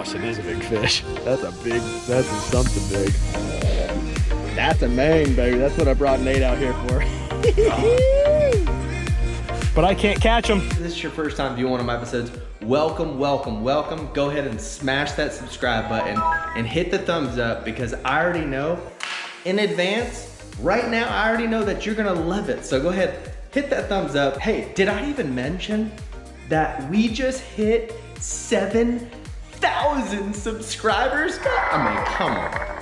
gosh, it is a big fish. That's something big. That's a mang, baby. That's what I brought Nate out here for. But I can't catch them. If this is your first time viewing one of my episodes, welcome, welcome, welcome. Go ahead and smash that subscribe button and hit the thumbs up, because I already know in advance, right now, I already know that you're gonna love it. So go ahead, hit that thumbs up. Hey, did I even mention that we just hit 7,000 subscribers? I mean, come on.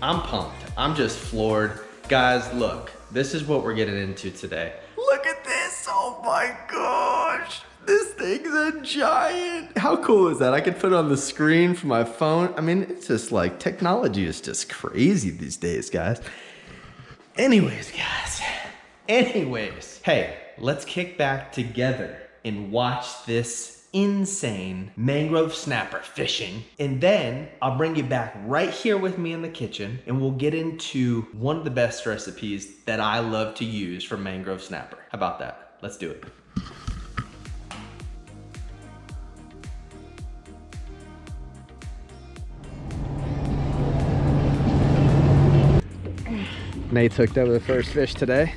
I'm pumped. I'm just floored. Guys, look, this is what we're getting into today. Look at this, oh my gosh. This thing's a giant. How cool is that? I could put it on the screen from my phone. I mean, it's just like, technology is just crazy these days, guys. Anyways, guys. Hey, let's kick back together and watch this insane mangrove snapper fishing. And then I'll bring you back right here with me in the kitchen, and we'll get into one of the best recipes that I love to use for mangrove snapper. How about that? Let's do it. Nate's hooked up with the first fish today.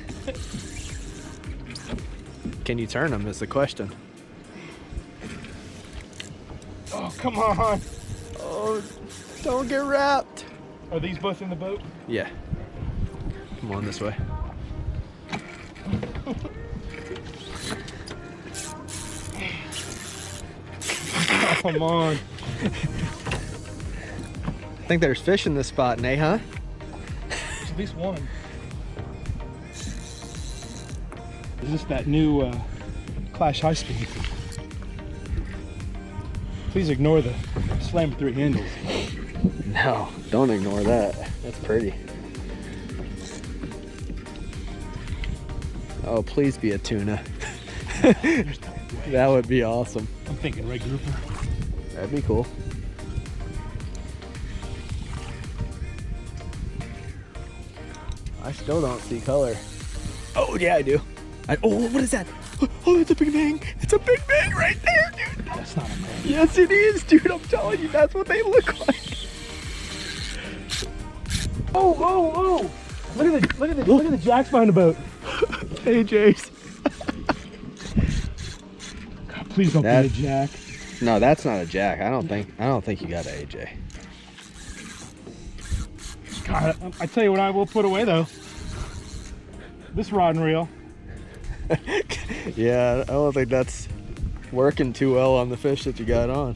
Can you turn them is the question. Oh, come on. Oh, don't get wrapped. Are these both in the boat? Yeah. Come on this way. Come on. I think there's fish in this spot, Nate, huh? There's at least one. Is this that new Clash High Speed? Please ignore the slam 3 handles. No, don't ignore that. That's pretty. Oh, please be a tuna. That would be awesome. I'm thinking red grouper. That'd be cool. I still don't see color. Oh, yeah, I do. Oh, what is that? Oh, that's a big bang. It's a big bang right there, dude. That's not a man. Yes, it is, dude. I'm telling you, that's what they look like. Oh, oh, oh! Look at the jacks behind the boat. AJ's. God, please don't be a jack. No, that's not a jack. I don't think you got an AJ. God, I tell you what I will put away though. This rod and reel. Yeah, I don't think that's working too well on the fish that you got on.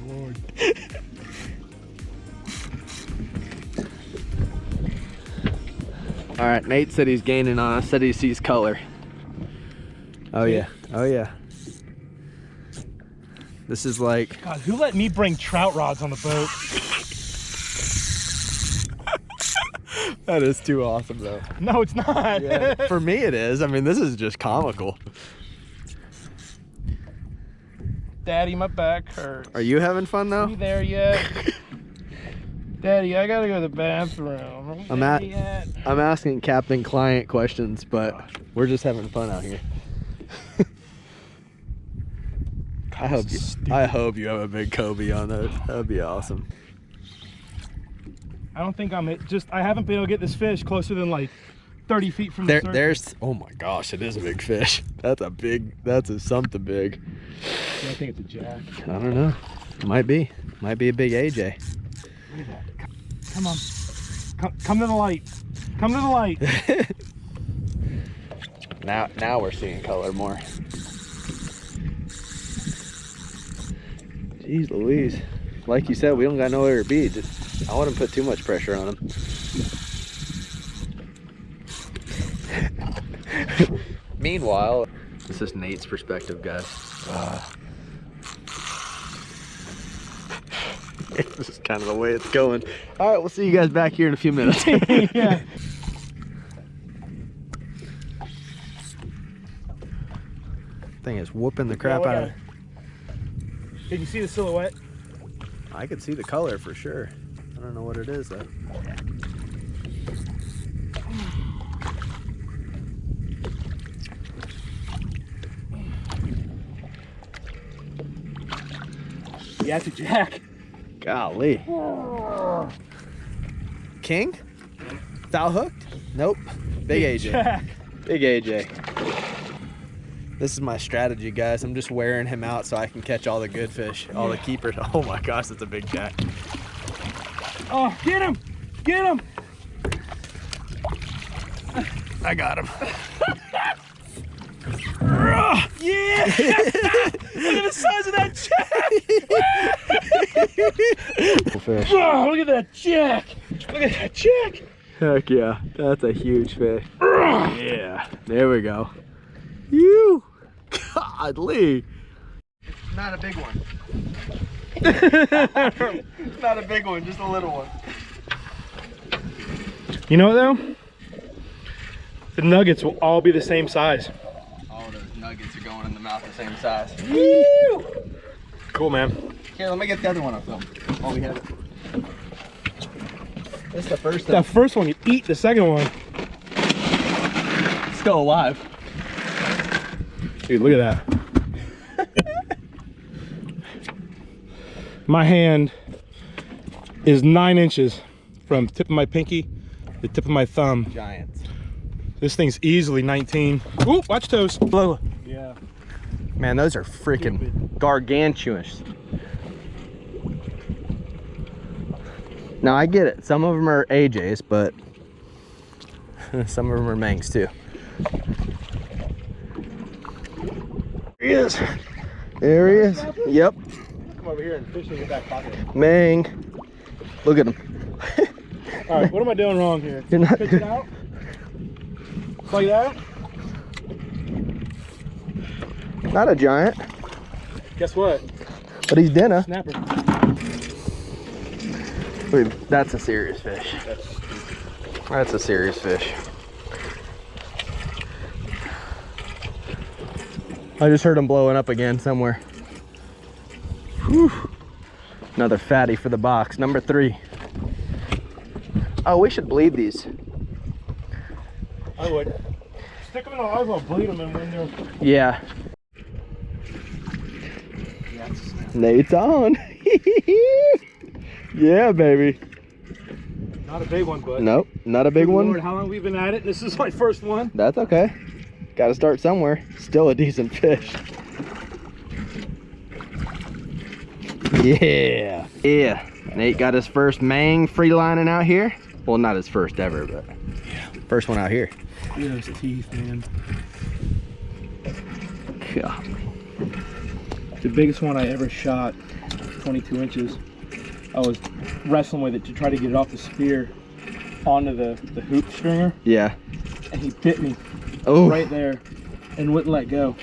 Lord. All right, Nate said he's gaining on us, said he sees color. Oh yeah, oh yeah. This is like... God, who let me bring trout rods on the boat? That is too awesome though. No, it's not. Yeah, for me it is. I mean, this is just comical. Daddy, my back hurts. Are you having fun though? Are you there yet? Daddy, I gotta go to the bathroom. I'm asking captain client questions, but we're just having fun out here. I hope you have a big Kobe on that. That would be awesome. I don't think I haven't been able to get this fish closer than like 30 feet from the surface. There's, oh my gosh, it is a big fish. That's something big. Yeah, I think it's a jack. I don't know. Might be a big AJ. Look at that. Come on. Come to the light. Come to the light. Now we're seeing color more. Jeez Louise. Like you said, we don't got nowhere to be. I wouldn't put too much pressure on them. Meanwhile, this is Nate's perspective, guys. This is kind of the way it's going. All right, we'll see you guys back here in a few minutes. Yeah. Thing is whooping the crap out of it. Did you see the silhouette? I could see the color for sure. I don't know what it is though. Yeah, it's a jack. Golly. King? Foul hooked? Nope. Big AJ. Jack. Big AJ. This is my strategy, guys. I'm just wearing him out so I can catch all the good fish, all the keepers. Oh my gosh, that's a big jack. Oh, get him! Get him! I got him. Yeah! Look at the size of that jack! Fish. Oh, look at that jack! Look at that jack! Heck yeah, that's a huge fish. Yeah, there we go. You, godly. Not a big one. Not a big one, just a little one. You know what though? The nuggets will all be the same size. All those nuggets are going in the mouth the same size. Woo! Cool, man. Here, let me get the other one on film. Oh, we have it. This is the first That first one you eat, the second one. Still alive. Dude, look at that. My hand is 9 inches from tip of my pinky to the tip of my thumb. Giants. This thing's easily 19. Ooh, watch toes. Blow. Yeah. Man, those are freaking gargantuous. Now I get it. Some of them are AJs, but some of them are mangs too. There he is. There he is. Yep. Come over here and fish in your back pocket. Mang. Look at him. All right, what am I doing wrong here? You're not Pitch it out. Like that. Not a giant, Guess what? but he's dinner. Snapper. Wait, that's a serious fish. That's a serious fish. I just heard him blowing up again somewhere. Whew. Another fatty for the box, number 3. Oh, we should bleed these. I would. Stick them in a live well, bleed them, and when they're... Yeah. Nate's on. Yeah, baby. Not a big one, but... Nope, not a big Good one. Lord, how long have we been at it? This is my first one. That's okay. Got to start somewhere. Still a decent fish. Yeah. Yeah. Nate got his first mang free lining out here. Well, not his first ever, but first one out here. Look at those teeth, man. God. The biggest one I ever shot, 22 inches. I was wrestling with it to try to get it off the spear onto the hoop stringer, Yeah. and he bit me Oh. right there and wouldn't let go.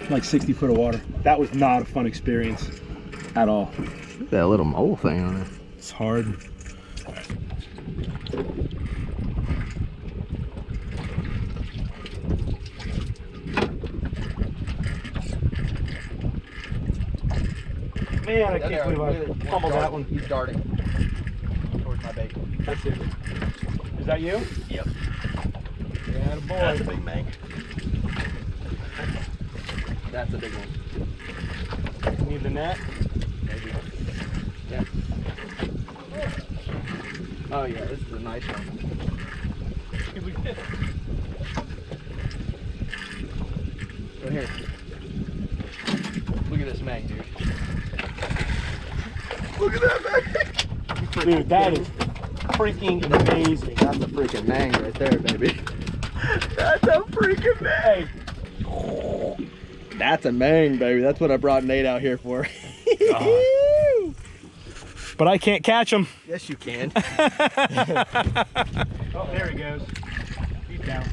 Like 60 foot of water. That was not a fun experience at all. That little mole thing on it. It's hard. Man, I can't believe I fumbled that one. He's darting towards my bait. That's it. Is that you? Yep. Yeah, boy. That's a big mang. That's a big one. Need the net? Maybe. Yeah. Oh yeah, this is a nice one. Right here. Look at this mang, dude. Look at that mang. Dude, that is freaking amazing. That's a freaking mang right there, baby. That's a freaking mang. Hey. That's a mang, baby. That's what I brought Nate out here for. But I can't catch him. Yes, you can. Oh, there he goes. He's down.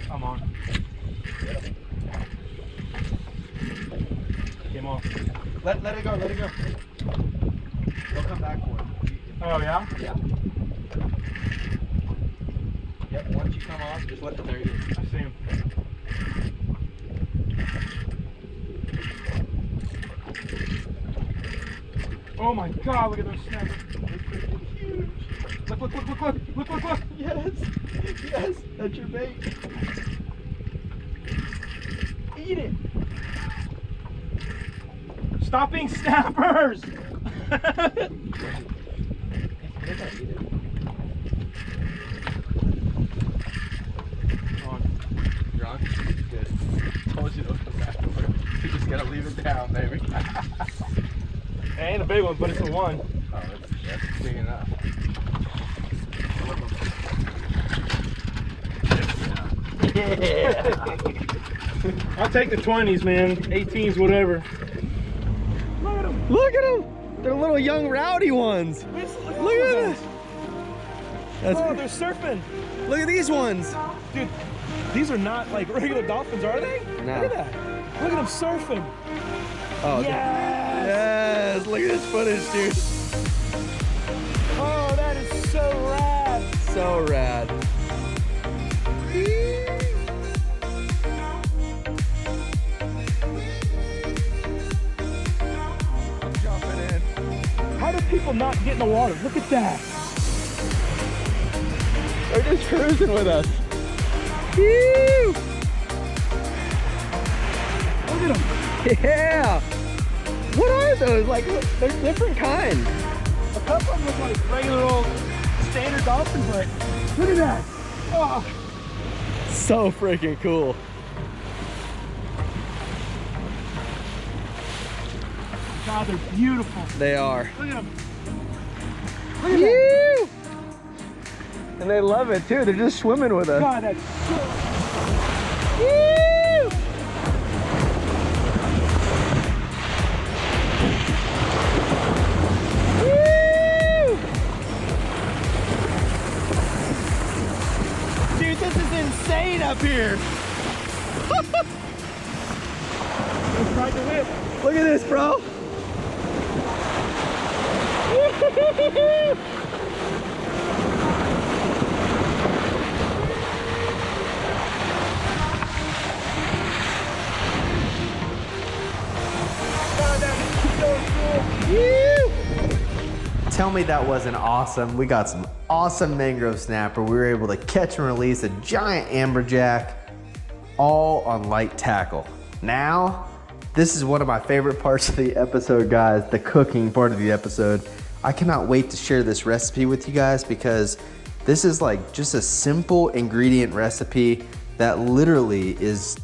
Come on. Get him off. Let it go, let it go. They'll come back for it. Oh, yeah? Yeah. Yep, once you come off, just let it, there you go. I see him. Oh my God, look at those snappers. They're huge. Look, look, look, look, look, look, look, look. Yes, yes, that's your bait. Eat it. Stop being snappers. You're on? Good. Told you to come back over. You just gotta leave it down, baby. It ain't a big one, but it's a one. Oh, that's big enough. Yeah. I'll take the 20s, man. 18s, whatever. Look at them. Look at them. They're little young rowdy ones. Look at this. Oh, they're surfing. Look at these ones. Dude, these are not like regular dolphins, are they? No. Look at that. Look at them surfing. Oh, yes. yes. Look at this footage, dude. Oh, that is so rad. So rad. Jumping in. How do people not get in the water? Look at that. They're just cruising with us. Woo! Look at them. Yeah. What are those? Like, they're different kinds. A couple of them look like regular old standard dolphins, but look at that. Oh. So freaking cool. God, they're beautiful. They are. Look at them. Look at that. Woo! And they love it too. They're just swimming with us. God, that's so... Woo! Woo! Dude, this is insane up here. Let's try the whip. Look at this, bro. Tell me that wasn't awesome. We got some awesome mangrove snapper. We were able to catch and release a giant amberjack, all on light tackle. Now, this is one of my favorite parts of the episode, guys, the cooking part of the episode. I cannot wait to share this recipe with you guys because this is like just a simple ingredient recipe that literally is,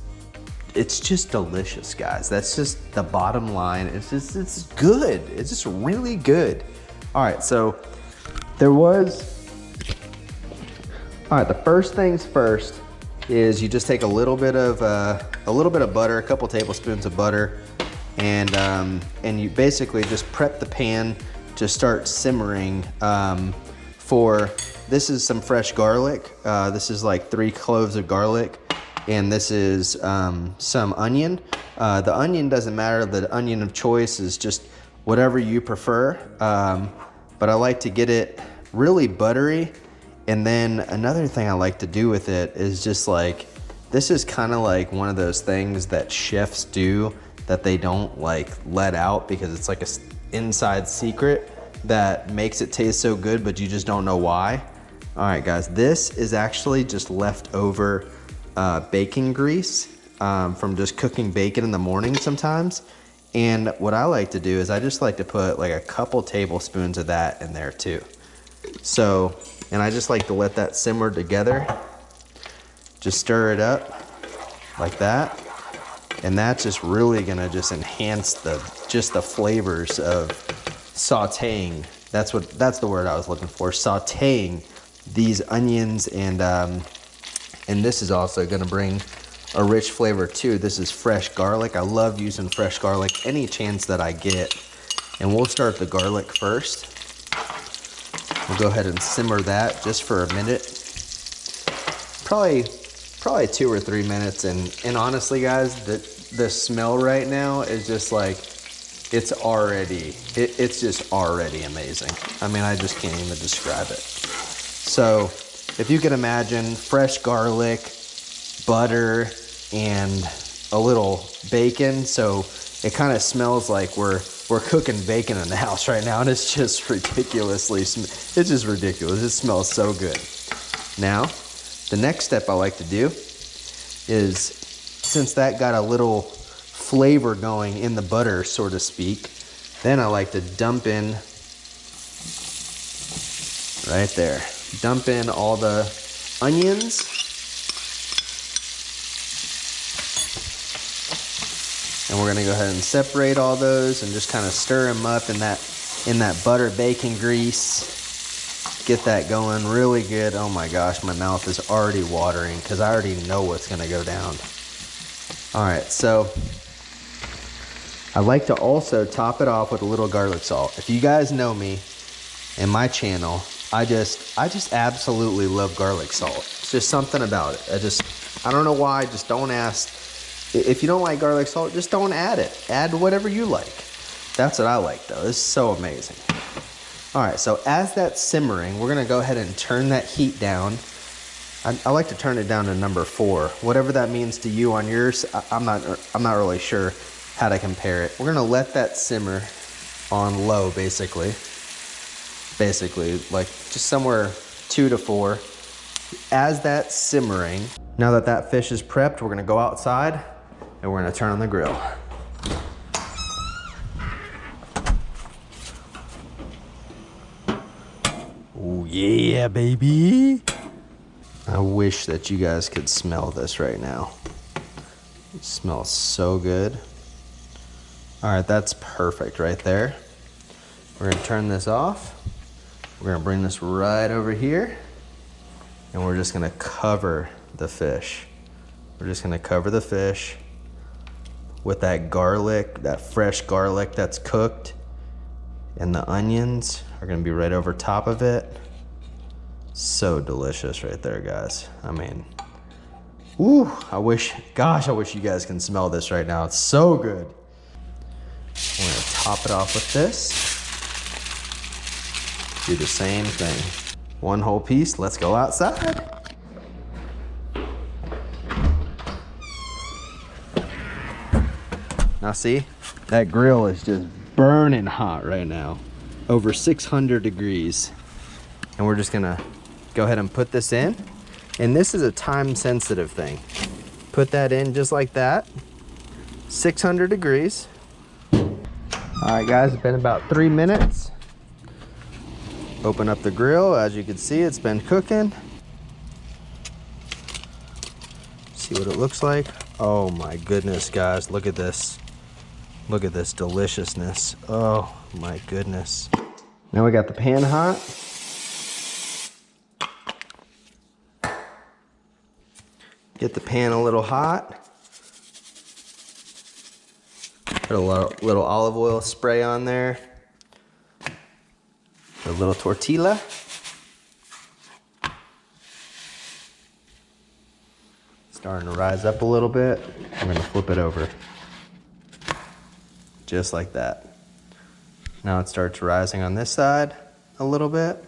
it's just delicious, guys. That's just the bottom line. It's good. It's just really good. All right, so there was, all right, the first things first is you just take a little bit of butter, a couple tablespoons of butter, and you basically just prep the pan to start simmering for, this is some fresh garlic. This is like 3 cloves of garlic, and this is some onion. The onion doesn't matter. The onion of choice is just whatever you prefer. But I like to get it really buttery. And then another thing I like to do with it is just like, this is kind of like one of those things that chefs do that they don't like let out because it's like a inside secret that makes it taste so good, but you just don't know why. All right, guys, this is actually just leftover bacon grease from just cooking bacon in the morning sometimes. And what I like to do is I just like to put like a couple tablespoons of that in there too. So, and I just like to let that simmer together. Just stir it up like that. And that's just really gonna just enhance the flavors of sauteing. That's the word I was looking for. Sauteing these onions, and this is also gonna bring a rich flavor too. This is fresh garlic. I love using fresh garlic any chance that I get. And we'll start the garlic first. We'll go ahead and simmer that just for a minute. Probably 2 or 3 minutes. And honestly, guys, the smell right now is just like, it's just already amazing. I mean, I just can't even describe it. So if you can imagine fresh garlic, butter, and a little bacon, so it kind of smells like we're cooking bacon in the house right now, and it's just ridiculous. It smells so good. Now, the next step I like to do is, since that got a little flavor going in the butter, so to speak, then I like to dump in right there. Dump in all the onions. And we're gonna go ahead and separate all those and just kind of stir them up in that butter bacon grease. Get that going really good. Oh my gosh, my mouth is already watering because I already know what's gonna go down. All right, so I like to also top it off with a little garlic salt. If you guys know me and my channel, I just absolutely love garlic salt. It's just something about it. I don't know why, just don't ask. If you don't like garlic salt, just don't add it. Add whatever you like. That's what I like though. This is so amazing. All right, so as that's simmering, we're gonna go ahead and turn that heat down. I like to turn it down to number 4. Whatever that means to you on yours, I'm not really sure how to compare it. We're gonna let that simmer on low, basically, like just somewhere 2 to 4. As that's simmering, now that that fish is prepped, we're gonna go outside and we're gonna turn on the grill. Oh yeah, baby. I wish that you guys could smell this right now. It smells so good. All right, that's perfect right there. We're gonna turn this off. We're gonna bring this right over here and we're just gonna cover the fish. We're just gonna cover the fish with that garlic, that fresh garlic that's cooked, and the onions are gonna be right over top of it. So delicious right there, guys. I mean, ooh, I wish you guys can smell this right now. It's so good. We're gonna top it off with this. Do the same thing. One whole piece, let's go outside. Now see, that grill is just burning hot right now. Over 600 degrees. And we're just gonna go ahead and put this in. And this is a time sensitive thing. Put that in just like that. 600 degrees. All right guys, it's been about 3 minutes. Open up the grill. As you can see, it's been cooking. See what it looks like. Oh my goodness, guys, look at this. Look at this deliciousness. Oh my goodness. Now we got the pan hot. Get the pan a little hot. Put a little olive oil spray on there. Put a little tortilla. Starting to rise up a little bit. I'm gonna flip it over. Just like that. Now it starts rising on this side a little bit.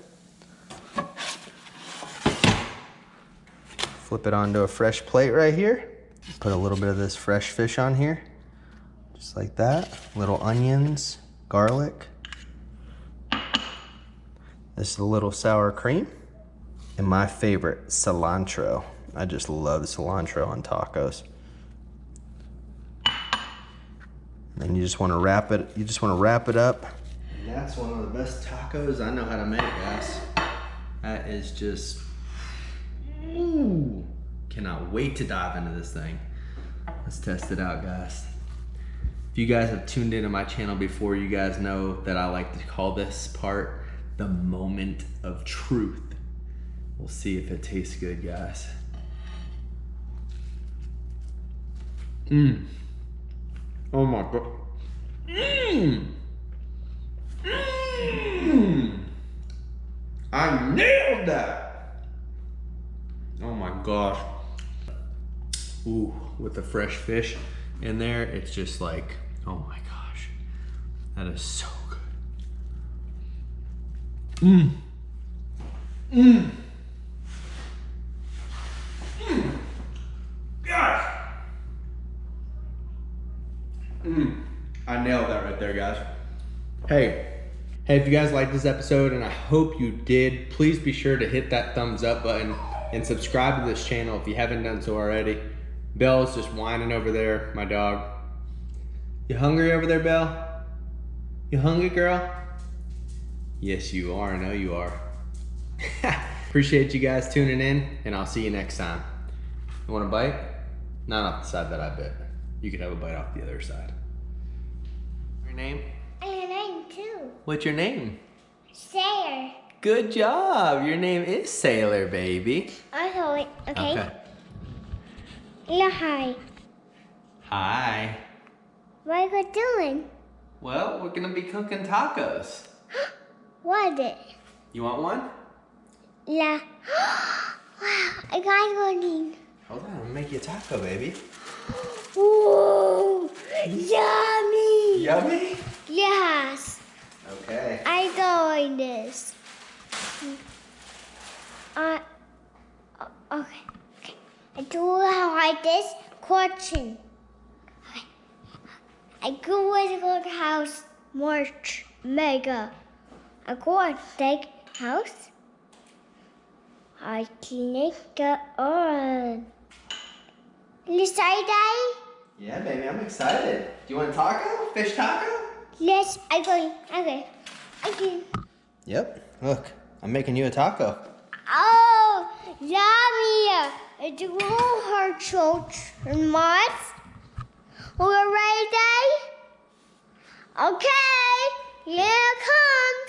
Flip it onto a fresh plate right here. Put a little bit of this fresh fish on here. Just like that. Little onions, garlic. This is a little sour cream. And my favorite, cilantro. I just love cilantro on tacos. And you just want to wrap it. You just want to wrap it up. And that's one of the best tacos I know how to make, guys. That is just, ooh, cannot wait to dive into this thing. Let's test it out, guys. If you guys have tuned into my channel before, you guys know that I like to call this part the moment of truth. We'll see if it tastes good, guys. Mmm. Oh my god. Mmm. Mmm. I nailed that. Oh my gosh. Ooh, with the fresh fish in there, it's just like, oh my gosh. That is so good. Mmm. Mmm. Mmm. Gosh. I nailed that right there, guys. Hey, if you guys liked this episode, and I hope you did, please be sure to hit that thumbs up button and subscribe to this channel if you haven't done so already. Belle's just whining over there, my dog. You hungry over there, Belle? You hungry, girl? Yes, you are. I know you are. Appreciate you guys tuning in, and I'll see you next time. You want a bite? Not off the side that I bit. You could have a bite off the other side. Your name? Your name too. What's your name? Sailor. Good job. Your name is Sailor, baby. Okay. Hi. Hi. What are you doing? Well, we're gonna be cooking tacos. What is it? You want one? Yeah. Wow, I got one. Hold on, I'm gonna make you a taco, baby. Ooh, yummy. Yummy? Yes. Okay. I got this. Okay. I do like this question. Okay. I go to the house, March, Mega. I go to steak house. I can get on. You excited? Yeah, baby, I'm excited. Do you want a taco? Fish taco? Yes, I go. Okay. Yep. Look, I'm making you a taco. Oh, yummy! It's a little hard children, Mods. We're ready? Okay, here it comes.